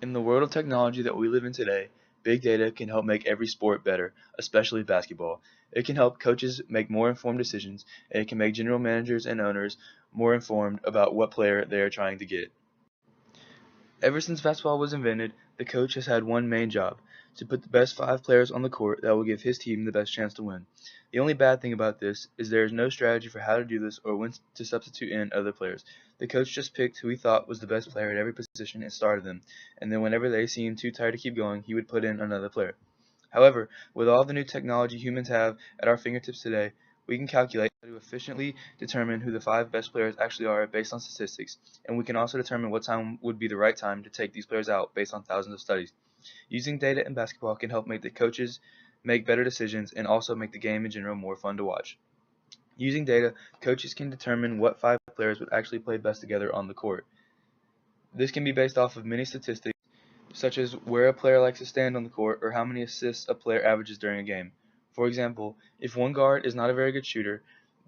In the world of technology that we live in today, big data can help make every sport better, especially basketball. It can help coaches make more informed decisions, and it can make general managers and owners more informed about what player they are trying to get. Ever since basketball was invented, the coach has had one main job: to put the best five players on the court that will give his team the best chance to win. The only bad thing about this is there is no strategy for how to do this or when to substitute in other players. The coach just picked who he thought was the best player at every position and started them, and then whenever they seemed too tired to keep going, he would put in another player. However, with all the new technology humans have at our fingertips today, we can calculate how to efficiently determine who the five best players actually are based on statistics, and we can also determine what time would be the right time to take these players out based on thousands of studies. Using data in basketball can help make the coaches make better decisions and also make the game in general more fun to watch. Using data, coaches can determine what five players would actually play best together on the court. This can be based off of many statistics, such as where a player likes to stand on the court or how many assists a player averages during a game. For example, if one guard is not a very good shooter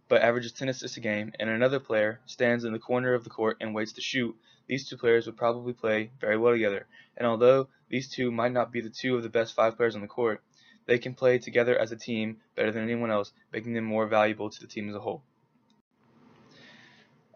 but averages 10 assists a game, and another player stands in the corner of the court and waits to shoot, these two players would probably play very well together. And although these two might not be the two of the best five players on the court, they can play together as a team better than anyone else, making them more valuable to the team as a whole.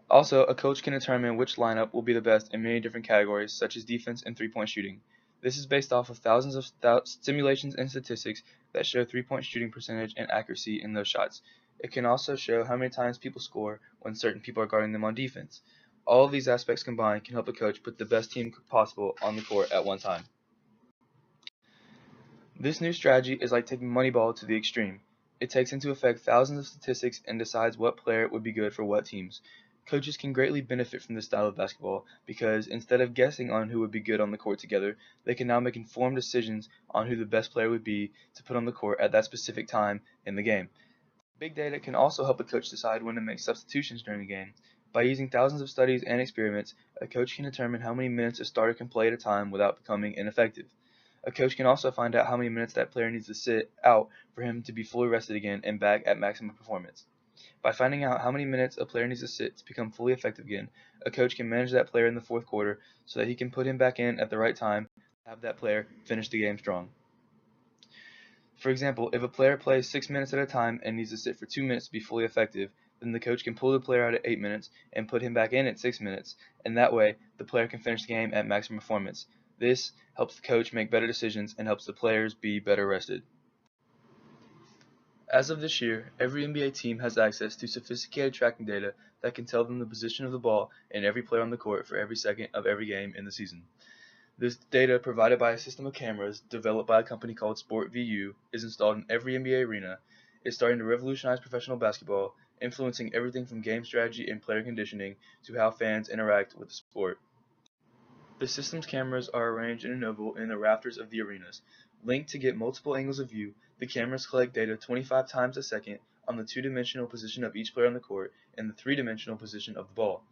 Also, a coach can determine which lineup will be the best in many different categories, such as defense and three-point shooting. This is based off of thousands of simulations and statistics that show three-point shooting percentage and accuracy in those shots. It can also show how many times people score when certain people are guarding them on defense. All of these aspects combined can help a coach put the best team possible on the court at one time. This new strategy is like taking Moneyball to the extreme. It takes into effect thousands of statistics and decides what player would be good for what teams. Coaches can greatly benefit from this style of basketball because instead of guessing on who would be good on the court together, they can now make informed decisions on who the best player would be to put on the court at that specific time in the game. Big data can also help a coach decide when to make substitutions during a game. By using thousands of studies and experiments, a coach can determine how many minutes a starter can play at a time without becoming ineffective. A coach can also find out how many minutes that player needs to sit out for him to be fully rested again and back at maximum performance. By finding out how many minutes a player needs to sit to become fully effective again, a coach can manage that player in the fourth quarter so that he can put him back in at the right time and have that player finish the game strong. For example, if a player plays 6 minutes at a time and needs to sit for 2 minutes to be fully effective, then the coach can pull the player out at 8 minutes and put him back in at 6 minutes, and that way the player can finish the game at maximum performance. This helps the coach make better decisions and helps the players be better rested. As of this year, every NBA team has access to sophisticated tracking data that can tell them the position of the ball and every player on the court for every second of every game in the season. This data, provided by a system of cameras developed by a company called SportVU, is installed in every NBA arena. It's starting to revolutionize professional basketball, influencing everything from game strategy and player conditioning to how fans interact with the sport. The system's cameras are arranged in an oval in the rafters of the arenas. Linked to get multiple angles of view, the cameras collect data 25 times a second on the two-dimensional position of each player on the court and the three-dimensional position of the ball.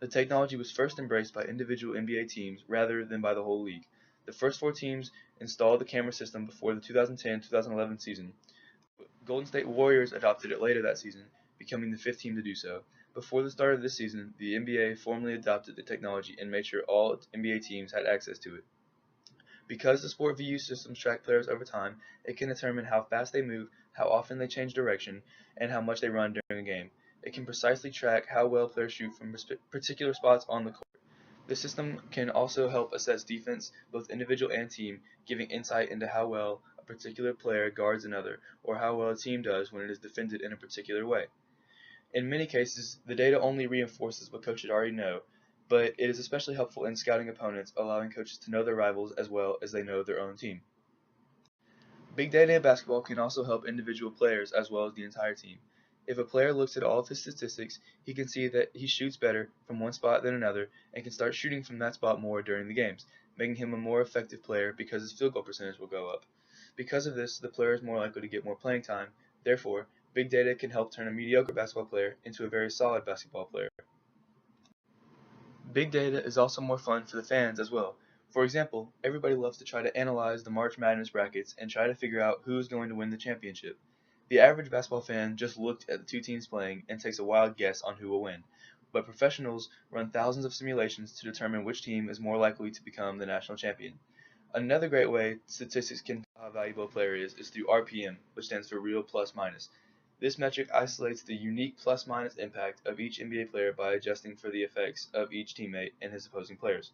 The technology was first embraced by individual NBA teams rather than by the whole league. The first four teams installed the camera system before the 2010-2011 season. Golden State Warriors adopted it later that season, becoming the fifth team to do so. Before the start of this season, the NBA formally adopted the technology and made sure all NBA teams had access to it. Because the SportVU systems track players over time, it can determine how fast they move, how often they change direction, and how much they run during a game. It can precisely track how well players shoot from particular spots on the court. The system can also help assess defense, both individual and team, giving insight into how well a particular player guards another, or how well a team does when it is defended in a particular way. In many cases, the data only reinforces what coaches already know, but it is especially helpful in scouting opponents, allowing coaches to know their rivals as well as they know their own team. Big data in basketball can also help individual players as well as the entire team. If a player looks at all of his statistics, he can see that he shoots better from one spot than another and can start shooting from that spot more during the games, making him a more effective player because his field goal percentage will go up. Because of this, the player is more likely to get more playing time. Therefore, big data can help turn a mediocre basketball player into a very solid basketball player. Big data is also more fun for the fans as well. For example, everybody loves to try to analyze the March Madness brackets and try to figure out who's going to win the championship. The average basketball fan just looks at the two teams playing and takes a wild guess on who will win. but professionals run thousands of simulations to determine which team is more likely to become the national champion. Another great way statistics can tell how valuable a player is through RPM, which stands for real plus minus. This metric isolates the unique plus minus impact of each NBA player by adjusting for the effects of each teammate and his opposing players.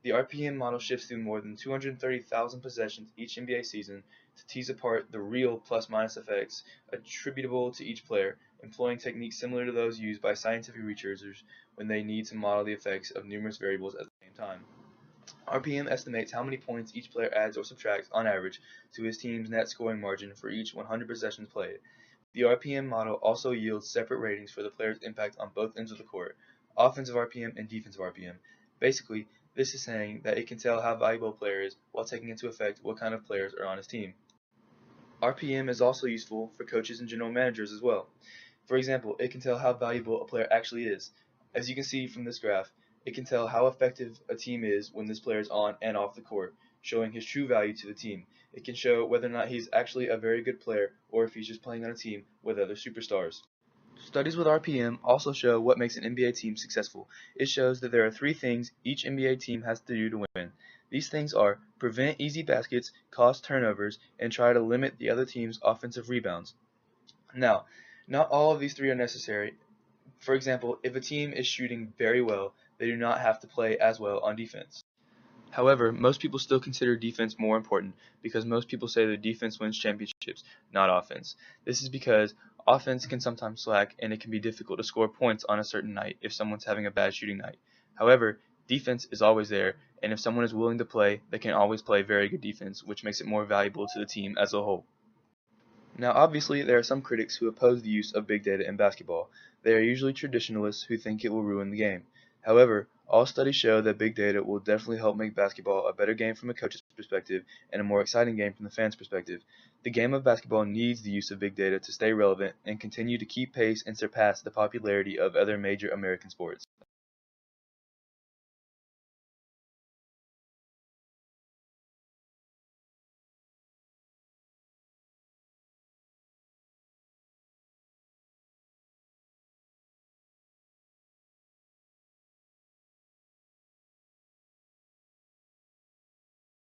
The RPM model shifts through more than 230,000 possessions each NBA season to tease apart the real plus-minus effects attributable to each player, employing techniques similar to those used by scientific researchers when they need to model the effects of numerous variables at the same time. RPM estimates how many points each player adds or subtracts on average to his team's net scoring margin for each 100 possessions played. The RPM model also yields separate ratings for the player's impact on both ends of the court, offensive RPM and defensive RPM. Basically, this is saying that it can tell how valuable a player is while taking into effect what kind of players are on his team. RPM is also useful for coaches and general managers as well. For example, it can tell how valuable a player actually is. As you can see from this graph, it can tell how effective a team is when this player is on and off the court, showing his true value to the team. It can show whether or not he's actually a very good player or if he's just playing on a team with other superstars. Studies with RPM also show what makes an NBA team successful. It shows that there are 3 things each NBA team has to do to win. These things are prevent easy baskets, cause turnovers, and try to limit the other team's offensive rebounds. Now, not all of these 3 are necessary. For example, if a team is shooting very well, they do not have to play as well on defense. However, most people still consider defense more important because most people say that defense wins championships, not offense. This is because offense can sometimes slack and it can be difficult to score points on a certain night if someone's having a bad shooting night. However, defense is always there, and if someone is willing to play, they can always play very good defense, which makes it more valuable to the team as a whole. Now, obviously, there are some critics who oppose the use of big data in basketball. They are usually traditionalists who think it will ruin the game. However, all studies show that big data will definitely help make basketball a better game from a coach's perspective and a more exciting game from the fans' perspective. The game of basketball needs the use of big data to stay relevant and continue to keep pace and surpass the popularity of other major American sports.